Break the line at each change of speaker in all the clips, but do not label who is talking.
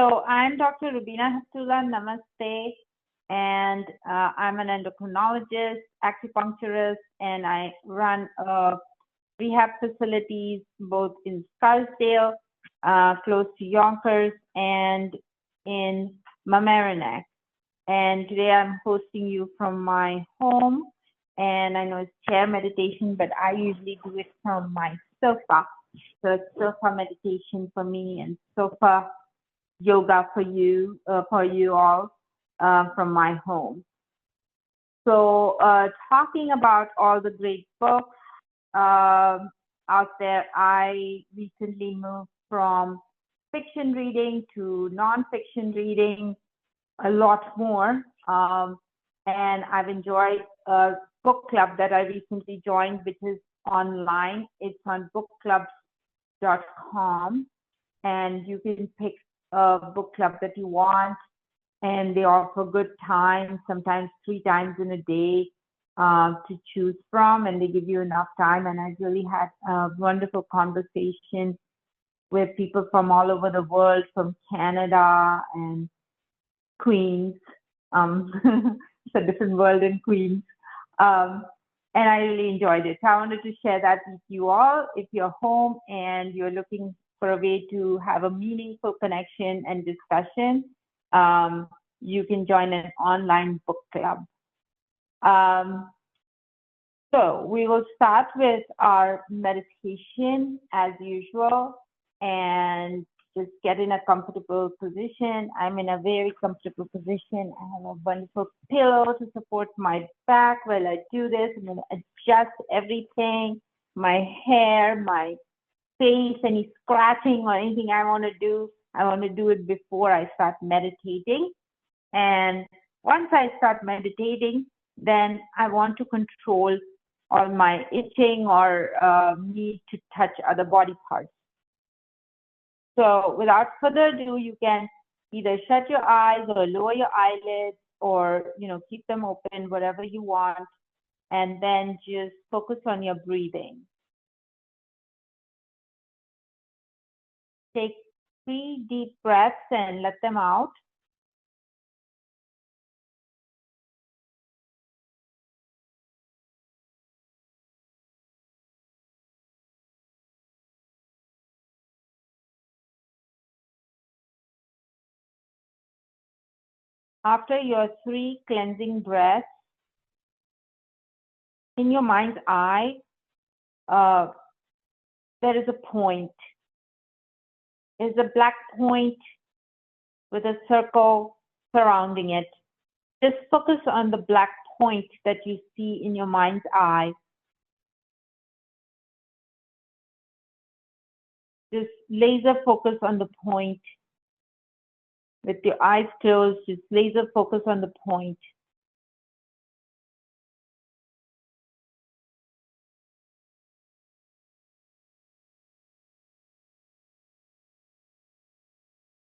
So I'm Dr. Rubina Heptulla. Namaste. And I'm an endocrinologist, acupuncturist, and I run rehab facilities both in Scarsdale, close to Yonkers, and in Mamaroneck. And today I'm hosting you from my home. And I know it's chair meditation, but I usually do it from my sofa. So it's sofa meditation for me and sofa yoga for you all from my home. So talking about all the great books out there, I recently moved from fiction reading to nonfiction reading a lot more. And I've enjoyed a book club that I recently joined, which is online. It's on bookclubs.com, and you can pick a book club that you want, and they offer good time, sometimes 3 times in a day to choose from, and they give you enough time. And I really had a wonderful conversation with people from all over the world, from Canada and Queens. It's a different world in Queens. And I really enjoyed it. So I wanted to share that with you all. If you're home and you're looking for a way to have a meaningful connection and discussion, you can join an online book club. So we will start with our meditation as usual, and just get in a comfortable position. I'm in a very comfortable position. I have a wonderful pillow to support my back while I do this. I'm going to adjust everything, my hair, my face, any scratching or anything I want to do. I want to do it before I start meditating. And once I start meditating, then I want to control all my itching or need to touch other body parts. So without further ado, you can either shut your eyes or lower your eyelids, or keep them open, whatever you want, and then just focus on your breathing. Take 3 deep breaths and let them out. After your 3 cleansing breaths, in your mind's eye, there is a point. There's a black point with a circle surrounding it. Just focus on the black point that you see in your mind's eye. Just laser focus on the point. With your eyes closed, just laser focus on the point.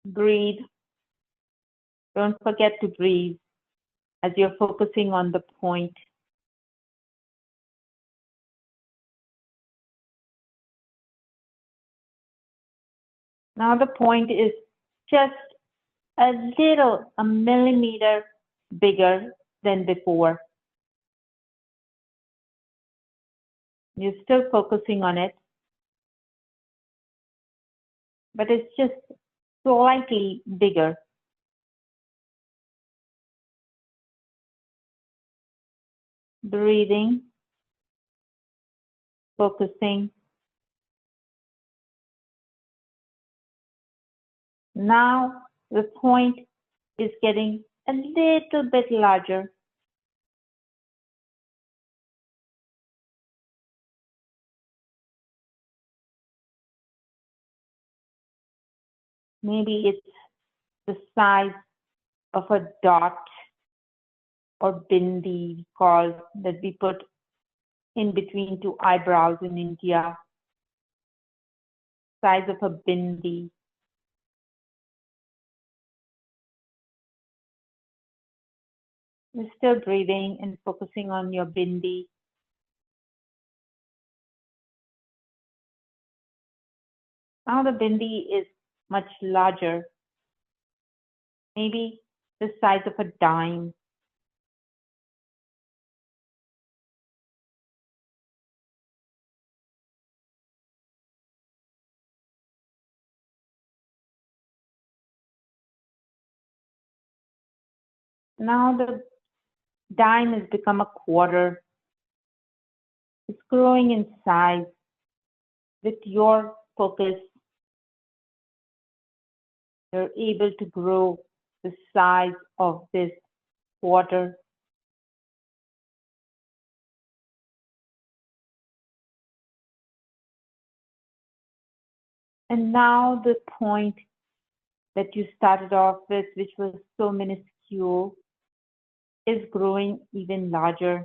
Breathe. Don't forget to breathe as you're focusing on the point. Now the point is just a millimeter bigger than before. You're still focusing on it, but it's just slightly bigger. Breathing, focusing. Now the point is getting a little bit larger. Maybe it's the size of a dot or bindi that we put in between 2 eyebrows in India. Size of a bindi. You're still breathing and focusing on your bindi. Now the bindi is much larger. maybe the size of a dime. Now the dime has become a quarter. It's growing in size. With your focus, you're able to grow the size of this quarter. And now the point that you started off with, which was so minuscule, is growing even larger.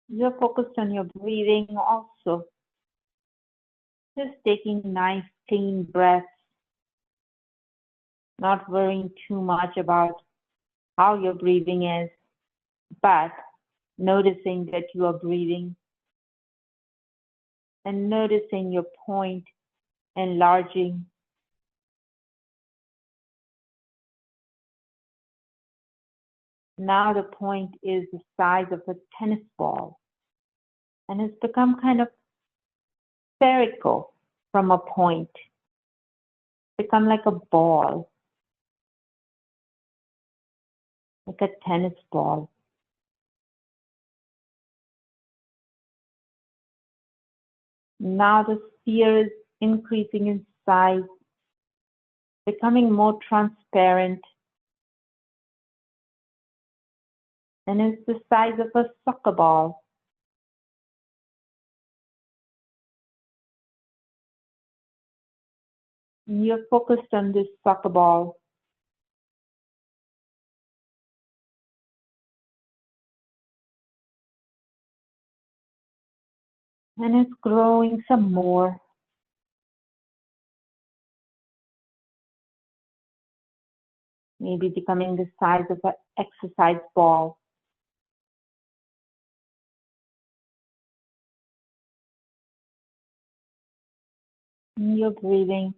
You're focused on your breathing also. Just taking nice, clean breaths, not worrying too much about how your breathing is, but noticing that you are breathing and noticing your point enlarging. Now the point is the size of a tennis ball and it's become kind of spherical from a point, become like a ball, like a tennis ball. Now the sphere is increasing in size, becoming more transparent, and is the size of a soccer ball. And you're focused on this soccer ball. And it's growing some more. Maybe becoming the size of an exercise ball. And you're breathing.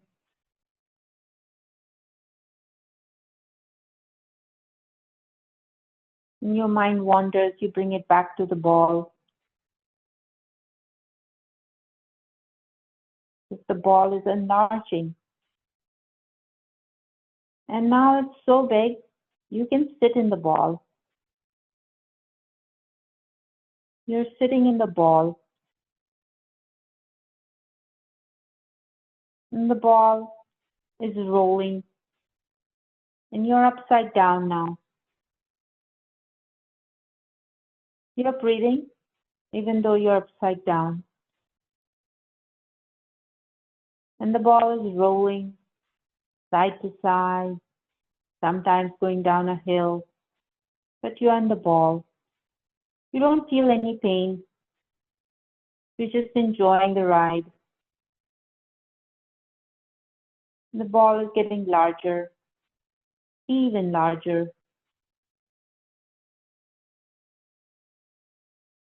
And your mind wanders, you bring it back to the ball. If the ball is enlarging. And now it's so big, you can sit in the ball. You're sitting in the ball. And the ball is rolling. And you're upside down now. You're breathing, even though you're upside down. And the ball is rolling side to side, sometimes going down a hill, but you're on the ball. You don't feel any pain. You're just enjoying the ride. The ball is getting larger, even larger.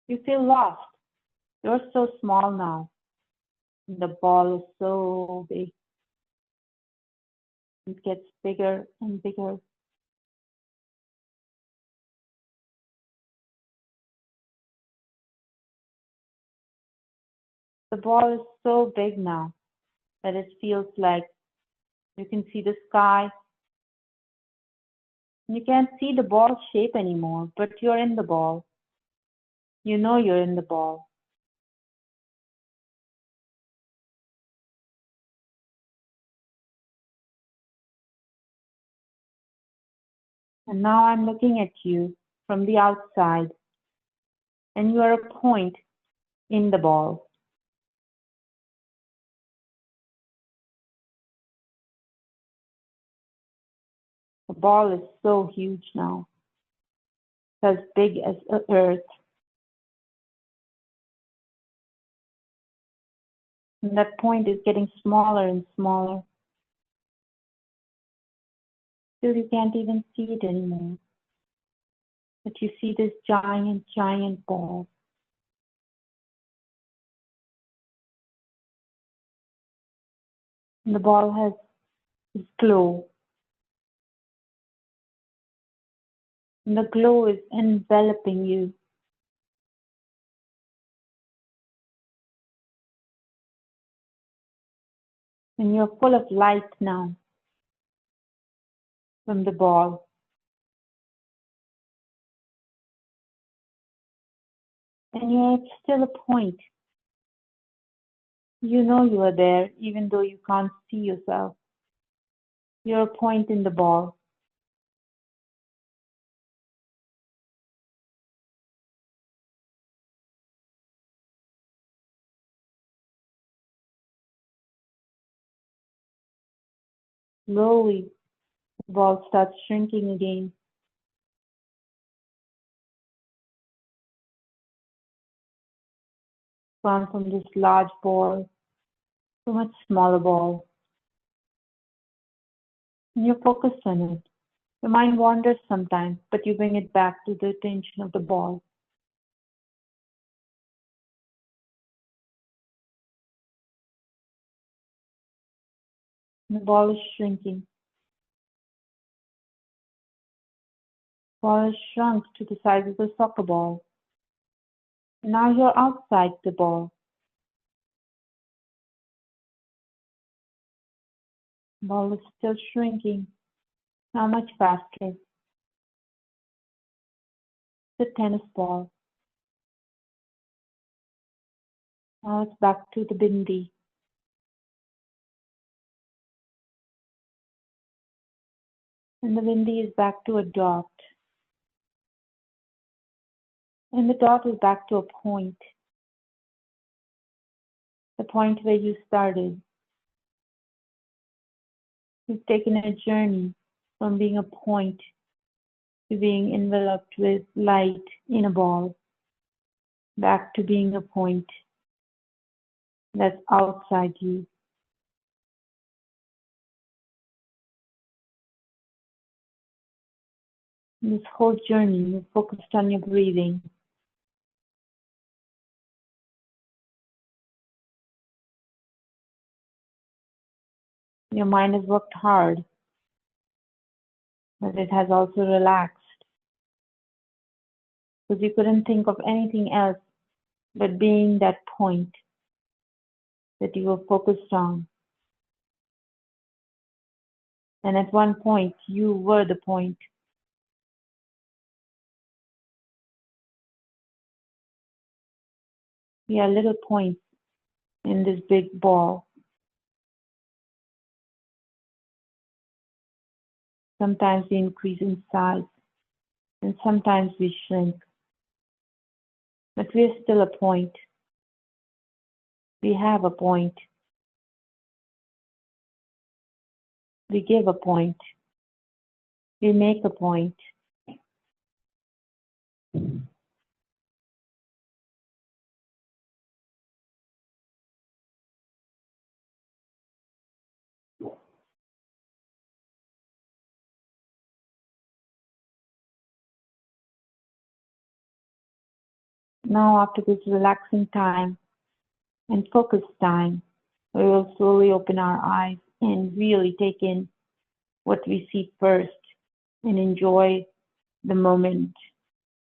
You feel lost. You're so small now. The ball is so big. It gets bigger and bigger. The ball is so big now that it feels like you can see the sky. You can't see the ball shape anymore, but you're in the ball. You know you're in the ball. And now I'm looking at you from the outside, and you are a point in the ball. The ball is so huge now, as big as Earth. And that point is getting smaller and smaller, till you can't even see it anymore. But you see this giant, giant ball. The ball has this glow, and the glow is enveloping you, and you're full of light now from the ball. And you're still a point. You know you are there, even though you can't see yourself. You're a point in the ball. Slowly, the ball starts shrinking again. Gone from this large ball to a much smaller ball. And you're focused on it. Your mind wanders sometimes, but you bring it back to the attention of the ball. And the ball is shrinking. The ball is shrunk to the size of a soccer ball. And now you're outside the ball. The ball is still shrinking, now much faster. The tennis ball. Now it's back to the bindi. And the bindi is back to a dot. And the dot is back to a point. The point where you started. You've taken a journey from being a point to being enveloped with light in a ball, back to being a point that's outside you. In this whole journey, you're focused on your breathing. Your mind has worked hard, but it has also relaxed because you couldn't think of anything else but being that point that you were focused on. And at one point, you were the point. We are little points in this big ball. Sometimes we increase in size, and sometimes we shrink. But we're still a point. We have a point. We give a point. We make a point. Now, after this relaxing time and focused time, we will slowly open our eyes and really take in what we see first and enjoy the moment.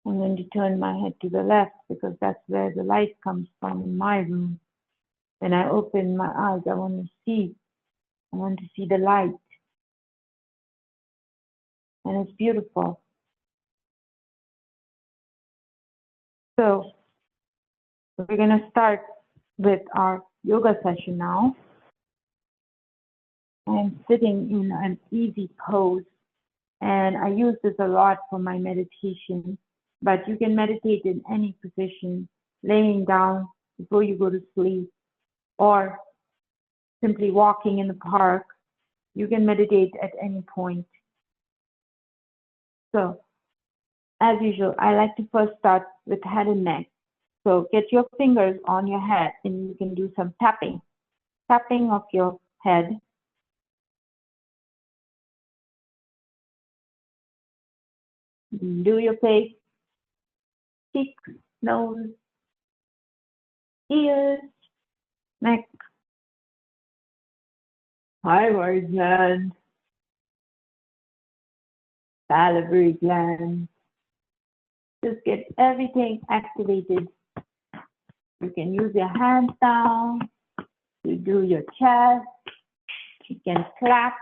I'm going to turn my head to the left because that's where the light comes from in my room. When I open my eyes, I want to see the light. And it's beautiful. So we're going to start with our yoga session now. I'm sitting in an easy pose, and I use this a lot for my meditation, but you can meditate in any position, laying down before you go to sleep, or simply walking in the park. You can meditate at any point. So, as usual, I like to first start with head and neck. So get your fingers on your head and you can do some tapping of your head. Do your face, cheeks, nose, ears, neck, thyroid gland, salivary gland. Just get everything activated. You can use your hands down. You do your chest. You can clap.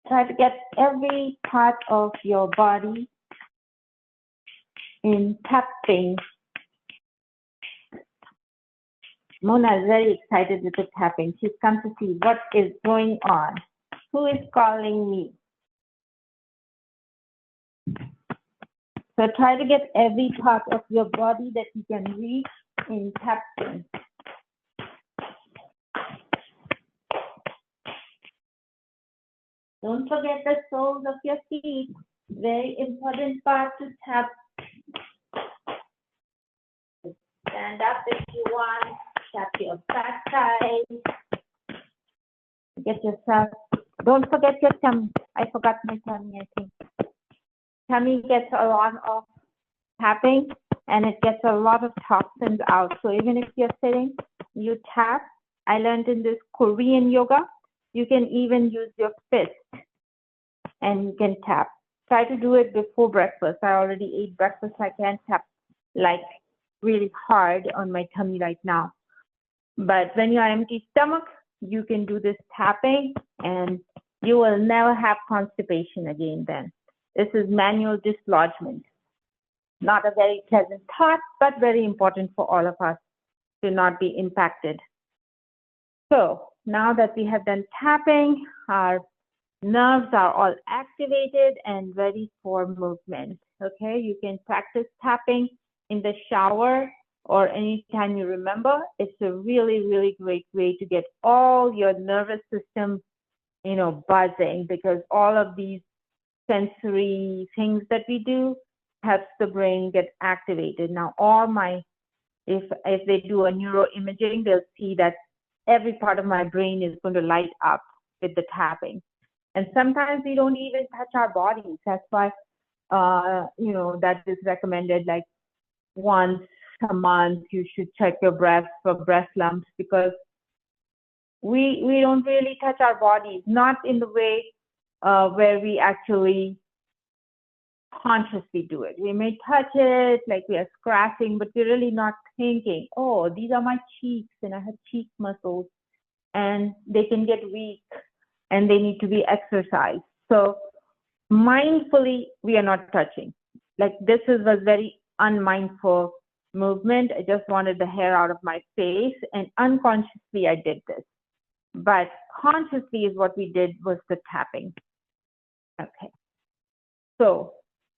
Try to get every part of your body in tapping. Mona is very excited with the tapping. She's come to see what is going on. Who is calling me? So try to get every part of your body that you can reach in tapping. Don't forget the soles of your feet. Very important part to tap. Stand up if you want. Tap your back side. Get yourself. Don't forget your tummy. I forgot my tummy, I think. Tummy gets a lot of tapping and it gets a lot of toxins out. So even if you're sitting, you tap. I learned in this Korean yoga, you can even use your fist and you can tap. Try to do it before breakfast. I already ate breakfast. I can't tap like really hard on my tummy right now. But when you're empty stomach, you can do this tapping and you will never have constipation again then. This is manual dislodgement. Not a very pleasant thought, but very important for all of us to not be impacted. So now that we have done tapping, our nerves are all activated and ready for movement. Okay, you can practice tapping in the shower or anytime you remember. It's a really, really great way to get all your nervous system, buzzing, because all of these sensory things that we do helps the brain get activated. Now, if they do a neuroimaging, they'll see that every part of my brain is going to light up with the tapping. And sometimes we don't even touch our bodies. That's why, that is recommended, like once a month, you should check your breast for breast lumps, because we don't really touch our bodies, not in the way where we actually consciously do it. We may touch it like we are scratching, but we're really not thinking, oh, these are my cheeks and I have cheek muscles and they can get weak and they need to be exercised. So mindfully, we are not touching. Like this was very unmindful movement. I just wanted the hair out of my face and unconsciously I did this. But consciously is what we did was the tapping. Okay. So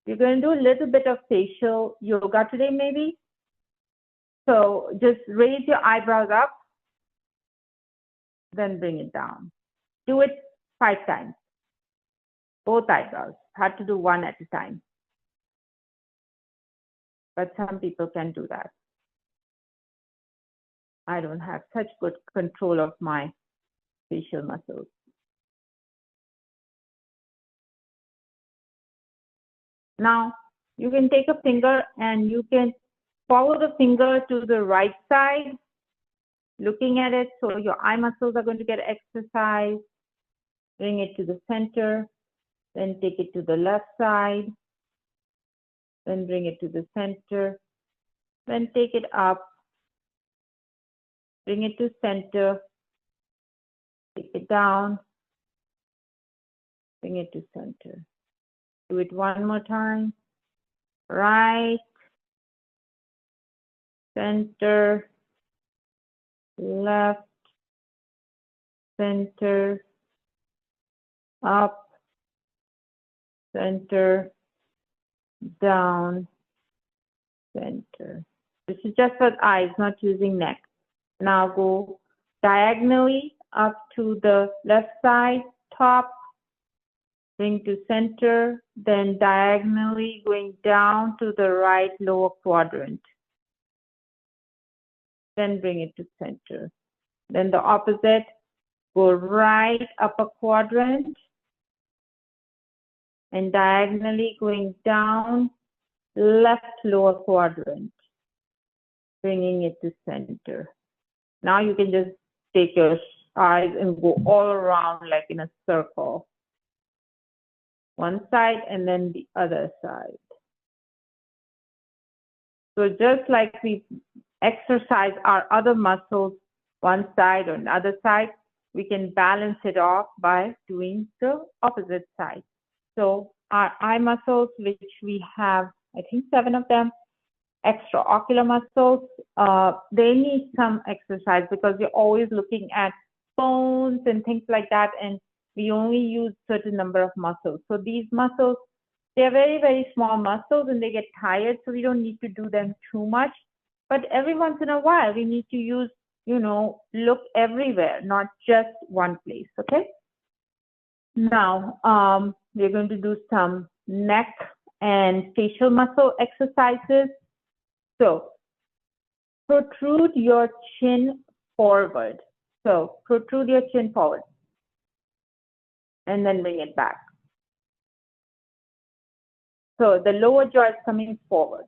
we're going to do a little bit of facial yoga today, maybe. So just raise your eyebrows up, then bring it down. Do it 5 times. Both eyebrows. Hard to do one at a time. But some people can do that. I don't have such good control of my facial muscles. Now, you can take a finger and you can follow the finger to the right side, looking at it. So your eye muscles are going to get exercise. Bring it to the center, then take it to the left side, then bring it to the center, then take it up, bring it to center, take it down, bring it to center. Do it one more time. Right, center, left, center, up, center, down, center. This is just for eyes, not using neck. Now go diagonally up to the left side, top, bring to center, then diagonally going down to the right lower quadrant. Then bring it to center. Then the opposite, go right upper quadrant and diagonally going down left lower quadrant, bringing it to center. Now you can just take your eyes and go all around like in a circle. One side and then the other side. So just like we exercise our other muscles, one side or the other side, we can balance it off by doing the opposite side. So our eye muscles, which we have, I think 7 of them, extraocular muscles, they need some exercise because we're always looking at phones and things like that, and we only use certain number of muscles. So these muscles, they're very, very small muscles and they get tired, so we don't need to do them too much. But every once in a while, we need to use, look everywhere, not just one place, okay? Now, we're going to do some neck and facial muscle exercises. So, protrude your chin forward. So, protrude your chin forward. And then bring it back. So, the lower jaw is coming forward.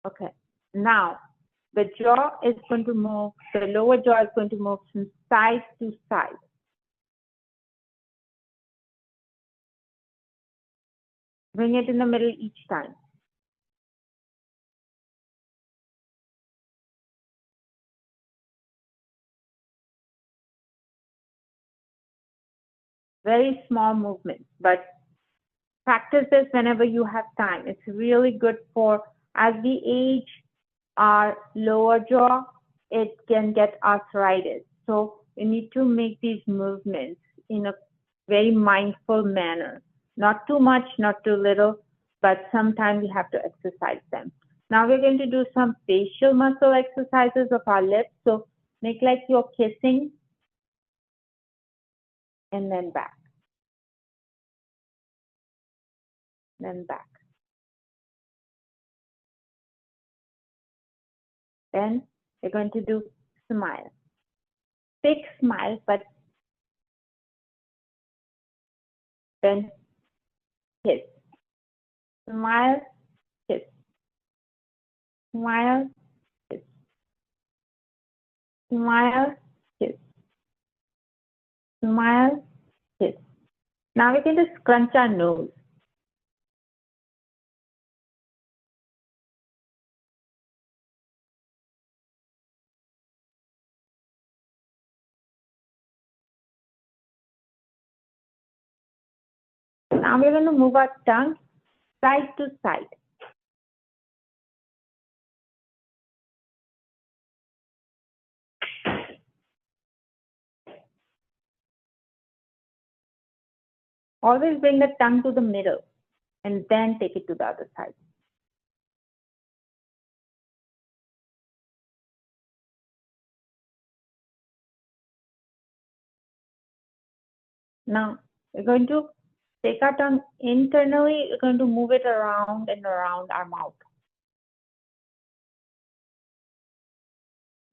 Okay. Now, the jaw is going to move, the lower jaw is going to move from side to side. Bring it in the middle each time. Very small movements, but practice this whenever you have time. It's really good for, as we age our lower jaw, it can get arthritis. So we need to make these movements in a very mindful manner. Not too much, not too little, but sometimes we have to exercise them. Now we're going to do some facial muscle exercises of our lips. So make like you're kissing and then back. Then back. Then we're going to do smile. Big smile, but then kiss. Smile, kiss. Smile, kiss. Smile, kiss. Smile, kiss. Now we can just scrunch our nose. Now we're going to move our tongue side to side. Always bring the tongue to the middle and then take it to the other side. Now we're going to take our tongue internally. We're going to move it around and around our mouth.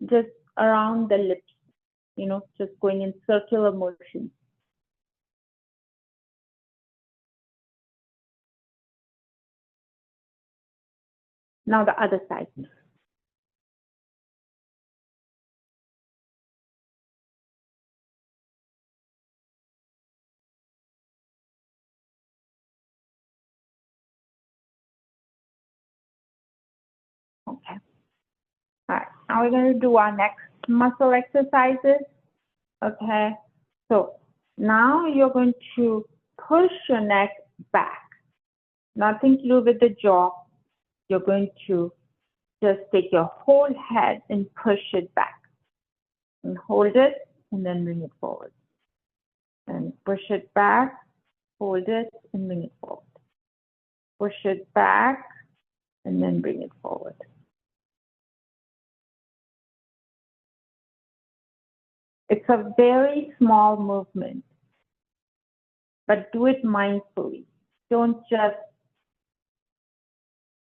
Just around the lips, just going in circular motion. Now the other side. Okay. All right. Now we're going to do our next muscle exercises. Okay. So now you're going to push your neck back. Nothing to do with the jaw. You're going to just take your whole head and push it back. And hold it and then bring it forward. And push it back, hold it and bring it forward. Push it back and then bring it forward. It's a very small movement, but do it mindfully. Don't just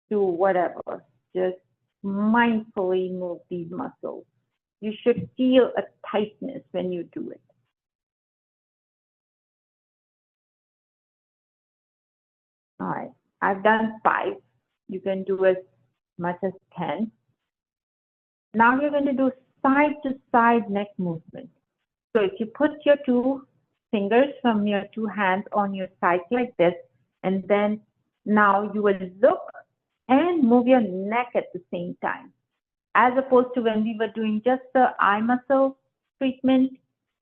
do whatever. Just mindfully move these muscles. You should feel a tightness when you do it. All right, I've done 5. You can do as much as you can. Now we're going to do side to side neck movement. So if you put your two fingers from your two hands on your side like this, and then now you will look and move your neck at the same time. As opposed to when we were doing just the eye muscle treatment,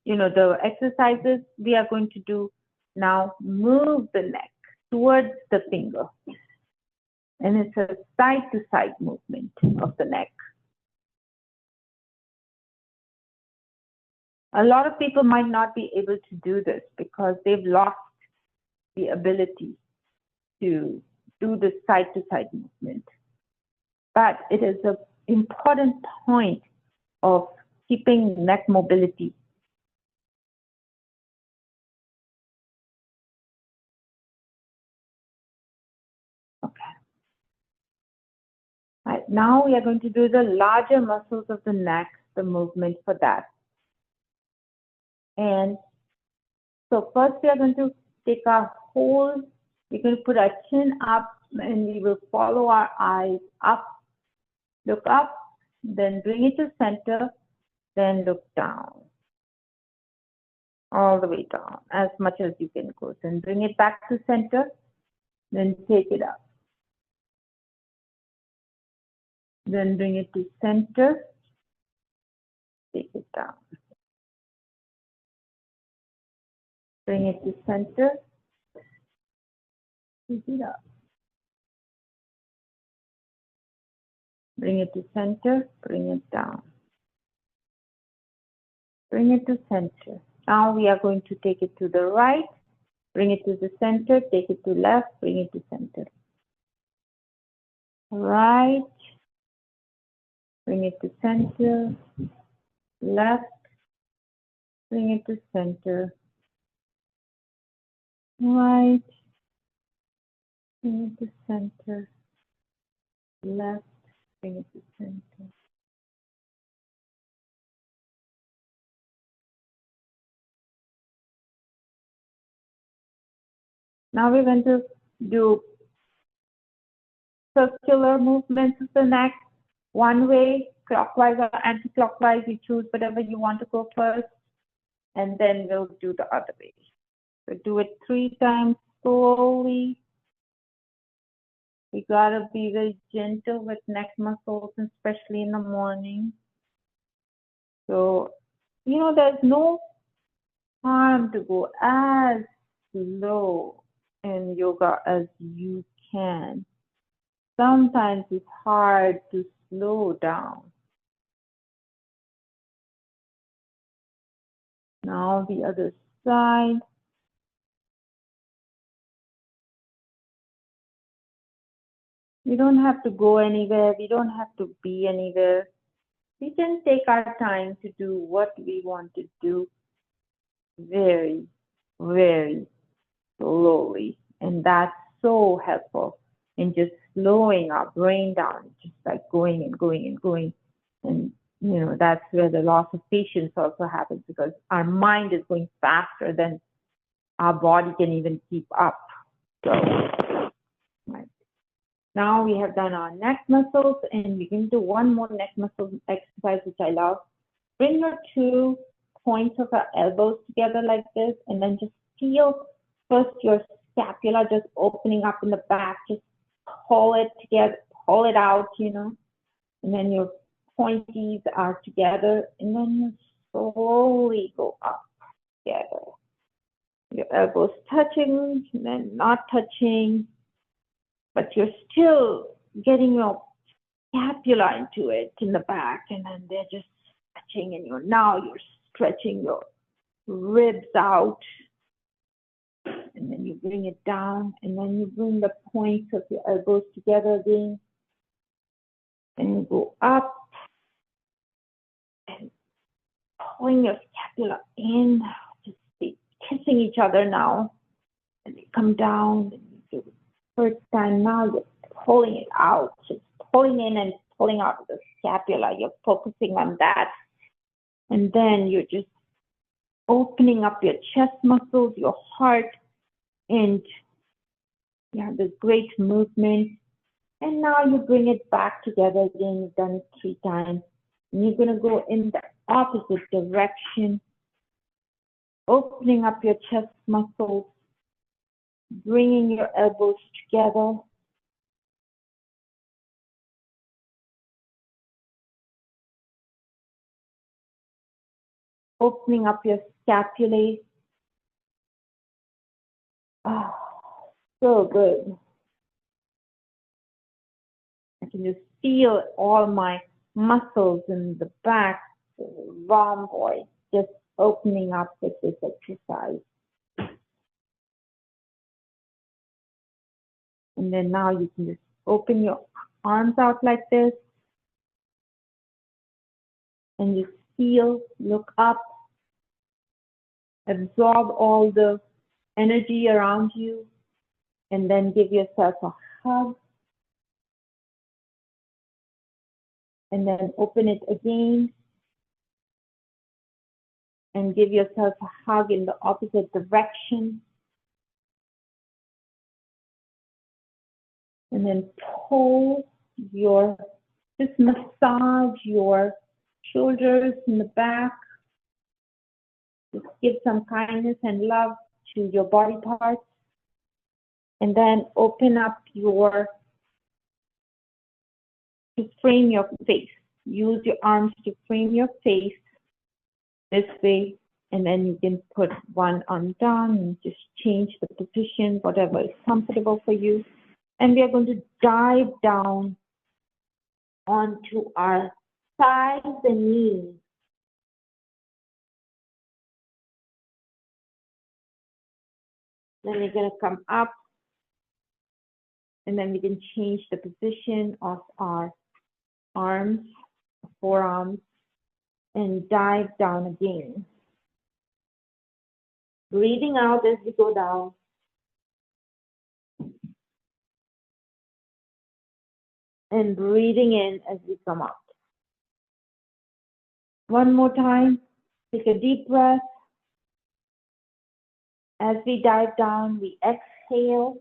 the exercises, we are going to do now move the neck towards the finger. And it's a side to side movement of the neck. A lot of people might not be able to do this because they've lost the ability to do the side to side movement. But it is an important point of keeping neck mobility. Okay. Right, now we are going to do the larger muscles of the neck, the movement for that. And so first we are going to take our whole, we're going to put our chin up and we will follow our eyes up, look up, then bring it to center, then look down, all the way down, as much as you can go. Then bring it back to center, then take it up. Then bring it to center, take it down. Bring it to center, take it up. Bring it to center, bring it down. Bring it to center. Now we are going to take it to the right, bring it to the center, take it to left, bring it to center. Right, bring it to center, left, bring it to center. Right, bring it to center, left, bring it to center. Now we're going to do circular movements of the neck, one way, clockwise or anti-clockwise, you choose whatever you want to go first, and then we'll do the other way. So do it 3 times slowly. You gotta be very gentle with neck muscles, especially in the morning. So, there's no harm to go as slow in yoga as you can. Sometimes it's hard to slow down. Now the other side. We don't have to go anywhere. We don't have to be anywhere. We can take our time to do what we want to do very, very slowly. And that's so helpful in just slowing our brain down, just like going and going and going. And, that's where the loss of patience also happens because our mind is going faster than our body can even keep up. So, right. Now we have done our neck muscles and we can do one more neck muscle exercise, which I love. Bring your 2 points of our elbows together like this and then just feel first your scapula just opening up in the back. Just pull it together, pull it out, and then your pointies are together and then you slowly go up together. Your elbows touching and then not touching, but you're still getting your scapula into it in the back, and then they're just stretching, and now you're stretching your ribs out, and then you bring it down, and then you bring the points of your elbows together again, and you go up, and pulling your scapula in, just be kissing each other now, and they come down, and you do it first time. Now you're pulling it out, just pulling in and pulling out of the scapula. You're focusing on that. And then you're just opening up your chest muscles, your heart, and you have this great movement And now you bring it back together again. You've done it 3 times. And you're going to go in the opposite direction, opening up your chest muscles, bringing your elbows together. Opening up your scapulae. Oh, so good. I can just feel all my muscles in the back, the rhomboid, just opening up with this exercise. And then now you can just open your arms out like this. And you feel, look up, absorb all the energy around you, and then give yourself a hug. And then open it again. And give yourself a hug in the opposite direction. And then pull your, just massage your shoulders in the back. Just give some kindness and love to your body parts. And then open up your, to frame your face. Use your arms to frame your face this way. And then you can put one arm down and just change the position, whatever is comfortable for you. And we are going to dive down onto our thighs and knees. Then we're going to come up, and then we can change the position of our arms, forearms, and dive down again. Breathing out as we go down. And breathing in as we come up. One more time, take a deep breath. As we dive down, we exhale.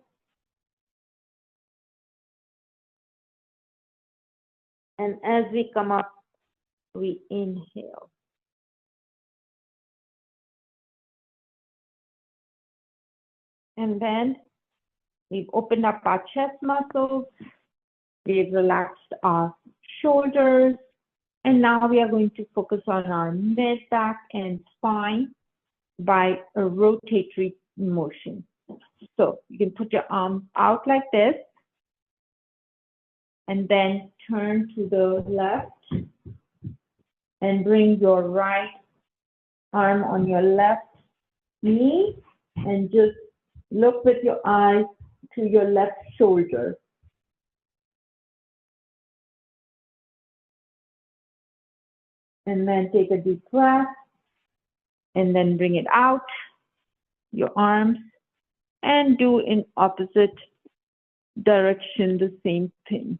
And as we come up, we inhale. And then we've opened up our chest muscles. We've relaxed our shoulders. And now we are going to focus on our mid back and spine by a rotatory motion. So you can put your arms out like this and then turn to the left and bring your right arm on your left knee and just look with your eyes to your left shoulder. And then take a deep breath and then bring it out, your arms, and do in opposite direction the same thing.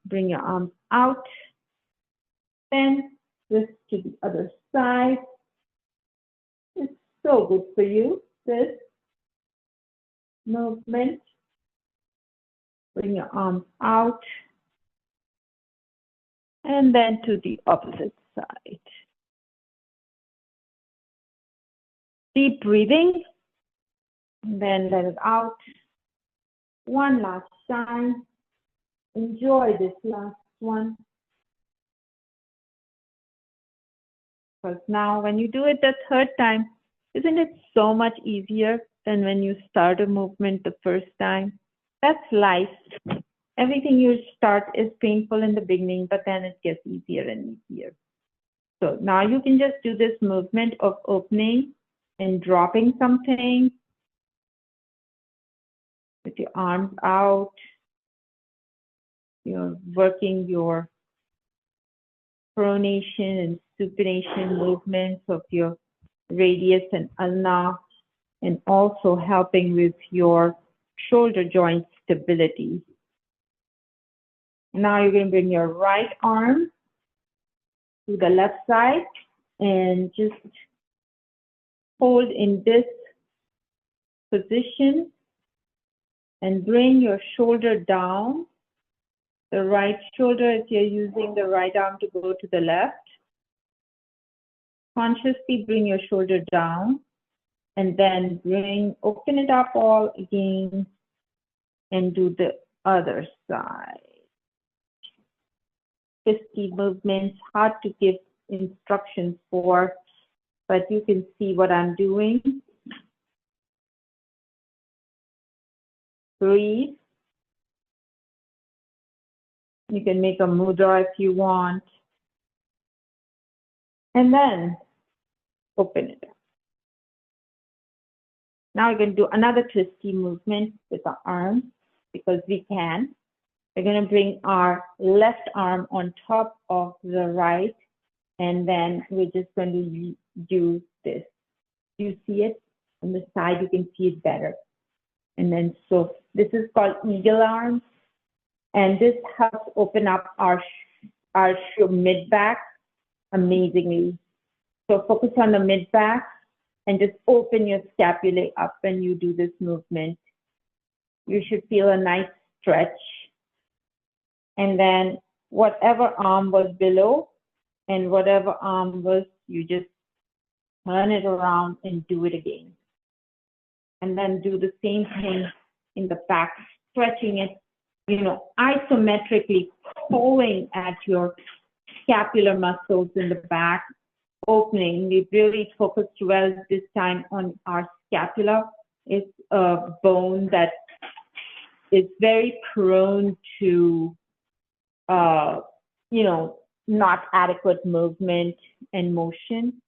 Bring your arms out, then twist to the other side. It's so good for you, this movement. Bring your arms out, and then to the opposite side. Deep breathing, and then let it out. One last time. Enjoy this last one. Because now when you do it the third time, isn't it so much easier than when you start a movement the first time? That's life. Everything you start is painful in the beginning, but then it gets easier and easier. So now you can just do this movement of opening and dropping something with your arms out. You're working your pronation and supination movements of your radius and ulna, and also helping with your shoulder joint stability. Now you're going to bring your right arm to the left side and just hold in this position and bring your shoulder down. The right shoulder, if you're using the right arm to go to the left. Consciously bring your shoulder down and then open it up all again and do the other side. 50 movements, hard to give instructions for, but you can see what I'm doing. Breathe. You can make a mudra if you want. And then open it up. Now we're going to do another twisty movement with the arms because we can. We're going to bring our left arm on top of the right, and then we're just going to do this. You see it on the side, you can see it better. And then so this is called eagle arms, and this helps open up our mid back amazingly. So focus on the mid back and just open your scapulae up when you do this movement. You should feel a nice stretch. And then whatever arm was below and whatever arm was, you just turn it around and do it again. And then do the same thing in the back, stretching it, isometrically pulling at your scapular muscles in the back, opening. We really focused well this time on our scapula. It's a bone that is very prone to not adequate movement and motion.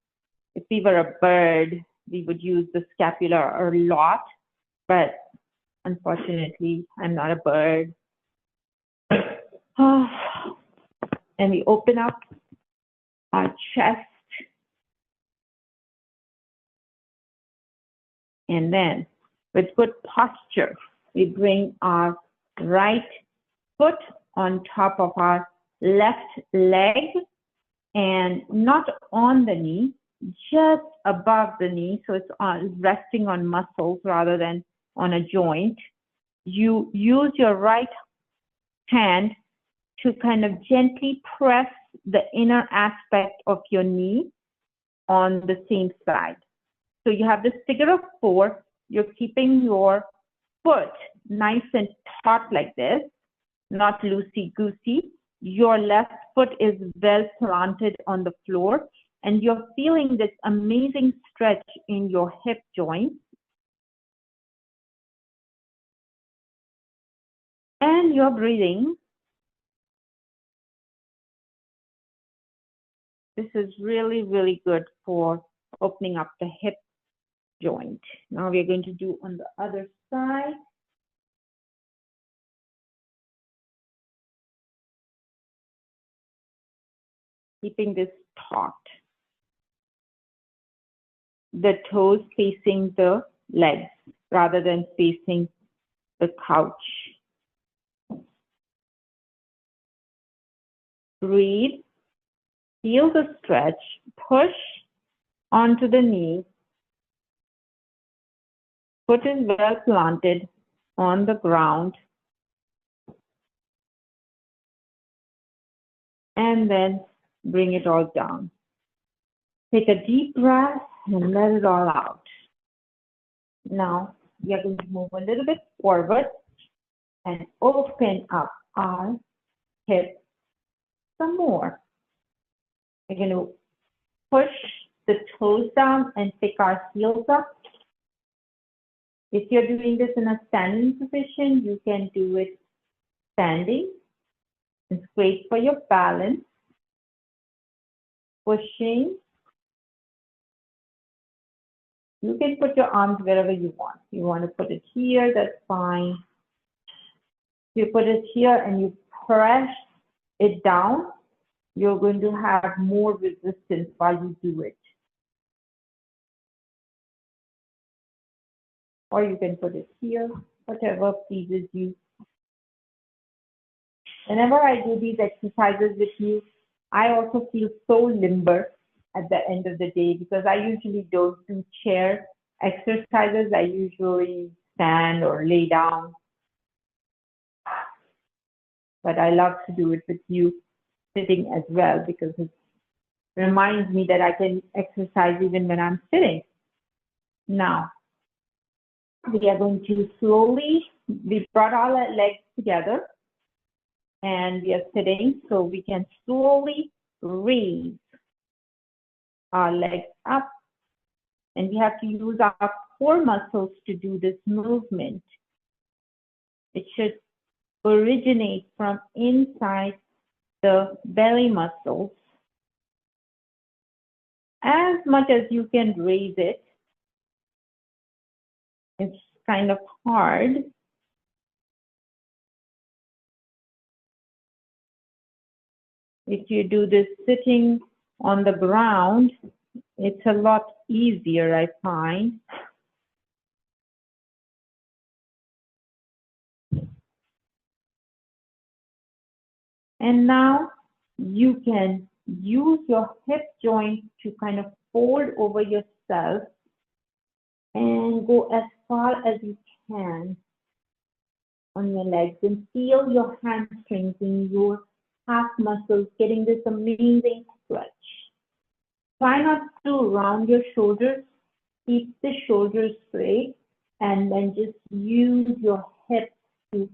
If we were a bird, we would use the scapula a lot, but unfortunately, I'm not a bird. And we open up our chest. And then with good posture, we bring our right foot on top of our left leg and not on the knee, just above the knee. So it's resting on muscles rather than on a joint. You use your right hand to kind of gently press the inner aspect of your knee on the same side. So you have this figure of 4. You're keeping your foot nice and taut like this, not loosey-goosey. Your left foot is well planted on the floor, and you're feeling this amazing stretch in your hip joint. And you're breathing. This is really, really good for opening up the hip joint. Now we're going to do on the other side. Keeping this taut. The toes facing the legs rather than facing the couch. Breathe. Feel the stretch. Push onto the knee. Foot is well planted on the ground. And then bring it all down. Take a deep breath and let it all out. Now we are going to move a little bit forward and open up our hips some more. We're going to push the toes down and pick our heels up. If you're doing this in a standing position, you can do it standing. It's great for your balance. Pushing. You can put your arms wherever you want. You want to put it here, that's fine. You put it here and you press it down, you're going to have more resistance while you do it. Or you can put it here, whatever pleases you. Whenever I do these exercises with you, I also feel so limber at the end of the day because I usually don't do chair exercises, I usually stand or lay down, but I love to do it with you sitting as well because it reminds me that I can exercise even when I'm sitting. Now, we are going to slowly, we brought all our legs together and we are sitting, so we can slowly raise our legs up, and we have to use our core muscles to do this movement. It should originate from inside the belly muscles. As much as you can raise it, it's kind of hard. If you do this sitting on the ground, it's a lot easier, I find. And now you can use your hip joint to kind of fold over yourself and go as far as you can on your legs and feel your hamstrings and your calf muscles getting this amazing stretch. Try not to round your shoulders. Keep the shoulders straight and then just use your hips to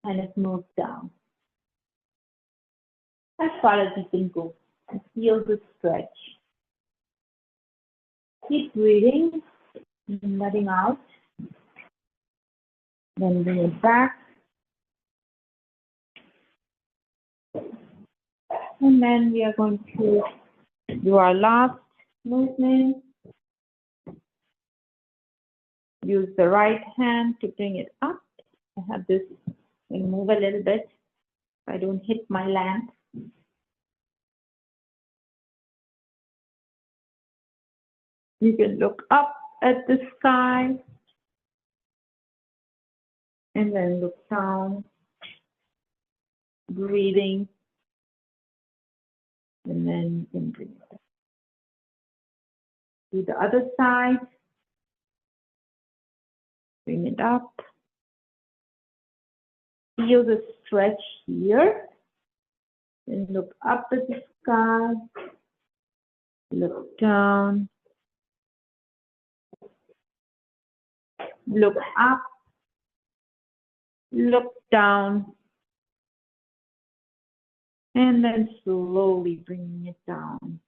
kind of move down as far as you can go and feel the stretch. Keep breathing and letting out. Then bring it back. And then we are going to do our last movement. Use the right hand to bring it up. I have this and move a little bit so I don't hit my lamp. You can look up at the sky and then look down, breathing, and then you can bring it up. Do the other side, bring it up. Feel the stretch here, and look up at the sky, look down, look up, look down, and then slowly bringing it down.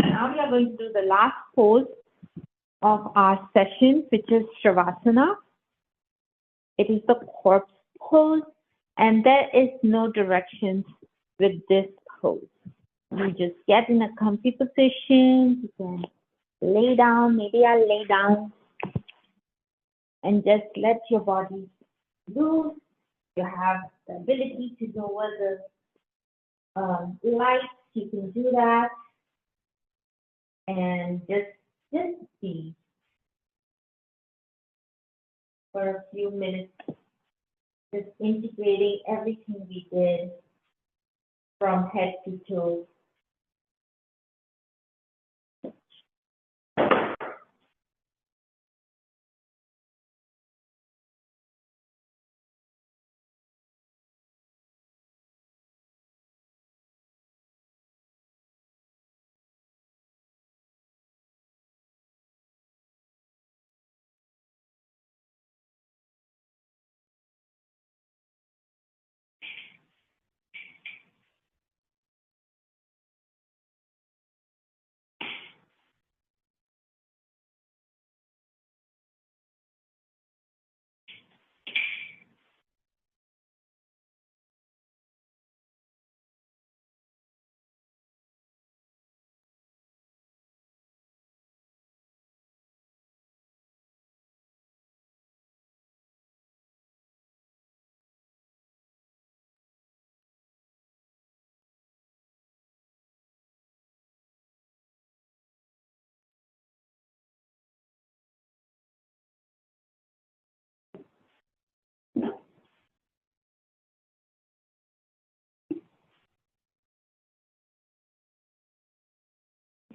Now we are going to do the last pose of our session, which is Shavasana. It is the corpse pose, and there is no directions with this pose. You just get in a comfy position, you can lay down, maybe I'll lay down, and just let your body loose. You have the ability to lower the lights, you can do that, and just be for a few minutes, just integrating everything we did from head to toe.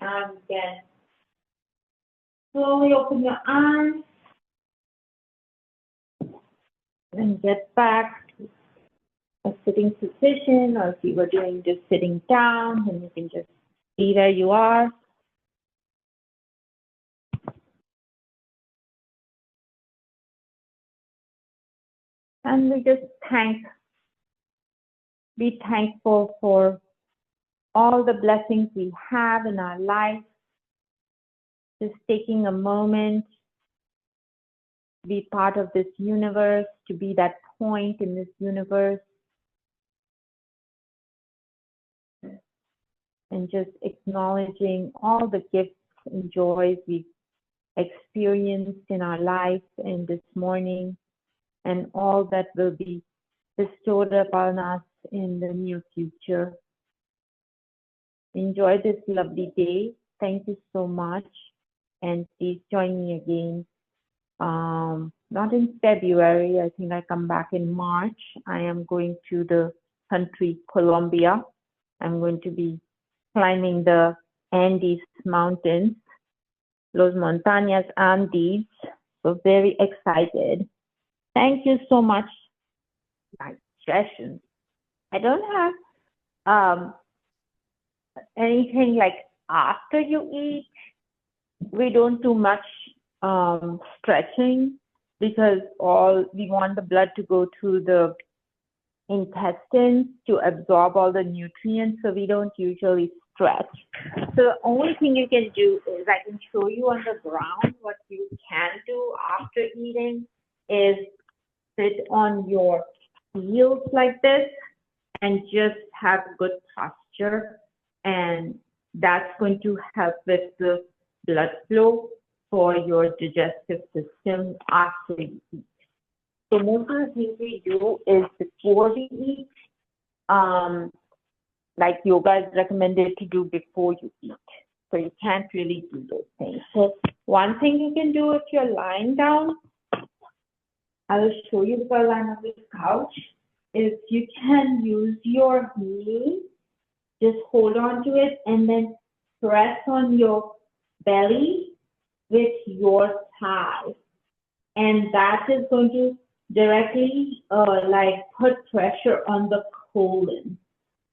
Now you can slowly open your eyes and get back to a sitting position, or if you were doing just sitting down, then you can just be where you are. And we just be thankful for all the blessings we have in our life. Just taking a moment to be part of this universe, to be that point in this universe, and just acknowledging all the gifts and joys we've experienced in our life and this morning, and all that will be bestowed upon us in the near future. Enjoy this lovely day. Thank you so much. And please join me again. Not in February, I think I come back in March. I am going to the country, Colombia. I'm going to be climbing the Andes mountains, Los Montañas Andes. So very excited. Thank you so much. My session. I don't have anything like after you eat. We don't do much stretching because we want the blood to go through the intestines to absorb all the nutrients, so we don't usually stretch. So the only thing you can do is I can show you on the ground. What you can do after eating is sit on your heels like this and just have good posture, and that's going to help with the blood flow for your digestive system after you eat. So most of the things we do is before we eat, like yoga is recommended to do before you eat. So you can't really do those things. So one thing you can do if you're lying down, I will show you before I line up this couch, is you can use your knee, just hold on to it and then press on your belly with your thigh. And that is going to directly like put pressure on the colon.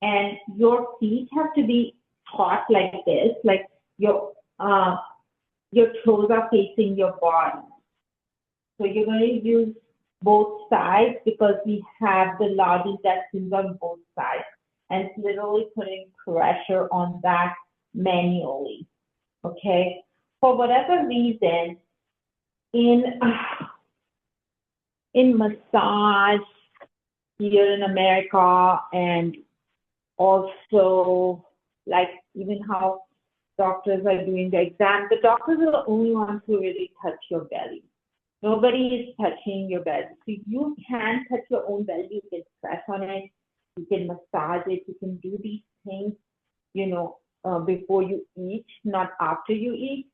And your feet have to be caught like this, like your toes are facing your body. So you're going to use both sides because we have the large intestines on both sides, and it's literally putting pressure on that manually. Okay, for whatever reason, in massage here in America, and also like even how doctors are doing the exam, the doctors are the only ones who really touch your belly. Nobody is touching your belly. So you can touch your own belly. You can press on it. You can massage it. You can do these things, before you eat, not after you eat.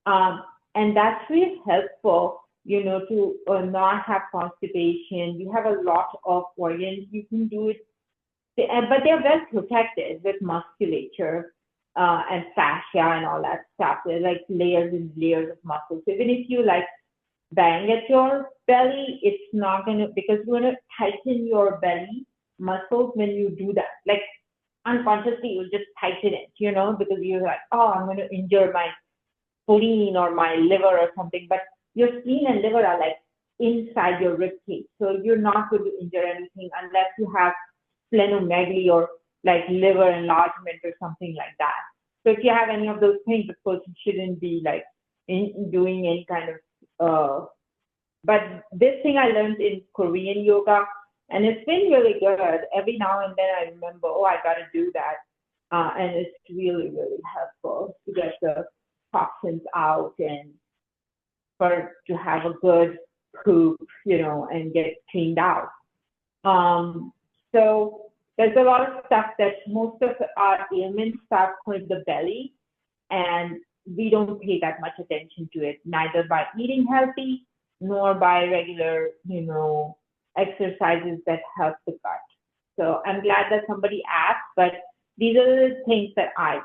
And that's really helpful, to not have constipation. You have a lot of organs. You can do it, but they're well protected with musculature and fascia and all that stuff. They're like layers and layers of muscles. So even if you like bang at your belly, it's not going to, because you're going to tighten your belly muscles when you do that. Like unconsciously, you'll just tighten it, because you're like, oh, I'm going to injure my spleen or my liver or something. But your spleen and liver are like inside your rib cage. So you're not going to injure anything unless you have splenomegaly or like liver enlargement or something like that. So if you have any of those things, of course, you shouldn't be like doing any kind of but this thing I learned in Korean yoga, and it's been really good. Every now and then I remember, oh, I got to do that. And it's really, really helpful to get the toxins out and to have a good poop, and get cleaned out. So there's a lot of stuff that most of our ailments start with the belly, and we don't pay that much attention to it, neither by eating healthy nor by regular, exercises that help the gut. So I'm glad that somebody asked, but these are the things that I